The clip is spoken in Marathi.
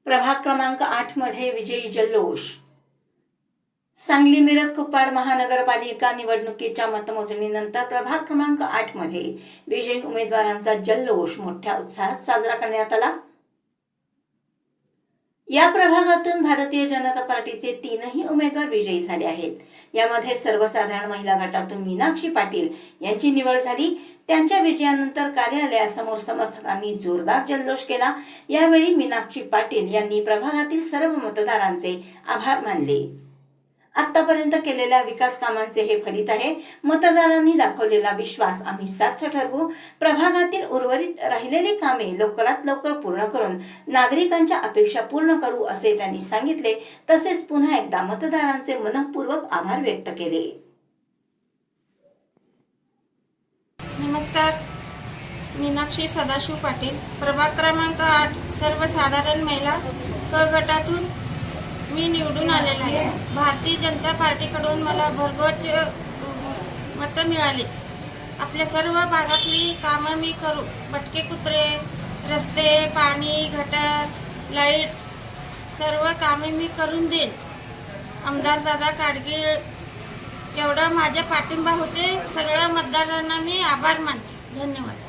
प्रभाग क्रमांक 8 मध्ये विजयी जल्लोष। सांगली मिरज कुपवाड महानगरपालिका निवडणुकीच्या मतमोजणीनंतर प्रभाग क्रमांक 8 मध्ये विजयी उमेदवारांचा जल्लोष मोठ्या उत्साहात साजरा करण्यात आला। या प्रभागातून भारतीय जनता पार्टीचे 3ही उमेदवार विजयी झाले आहेत। यामध्ये सर्वसाधारण महिला गटातून मीनाक्षी पाटील यांची निवड झाली। त्यांच्या विजयानंतर कार्यालयासमोर समर्थकांनी जोरदार जल्लोष केला। यावेळी मीनाक्षी पाटील यांनी प्रभागातील सर्व मतदारांचे आभार मानले। आतापर्यंत केलेल्या विकास कामांचे हे फलित आहे। मतदारांनी दाखवलेला विश्वास आम्ही सार्थ ठरवू। प्रभागातील उर्वरित राहिलेली कामे लवकरात लवकर पूर्ण करून नागरिकांच्या अपेक्षा पूर्ण करू असे त्यांनी सांगितले। तसेच पुन्हा एकदा मतदारांचे मनःपूर्वक आभार व्यक्त केले। नमस्कार, मीनाक्षी सदाशिव पाटील, प्रभाग क्रमांक 8 सर्वसाधारण महिला क गटातून मी निवडून आलेला आहे। भारतीय जनता पार्टीकडून मला भरघोस मतं मिळाली। आपल्या सर्व भागातली कामं मी करू, भटके कुत्रे, रस्ते, पाणी, गटर, लाईट सर्व कामे मी करून देईन। आमदार दादा काडगीळ एवढा माझा पाठिंबा होते। सगळ्या मतदारांना मी आभार मानते। धन्यवाद।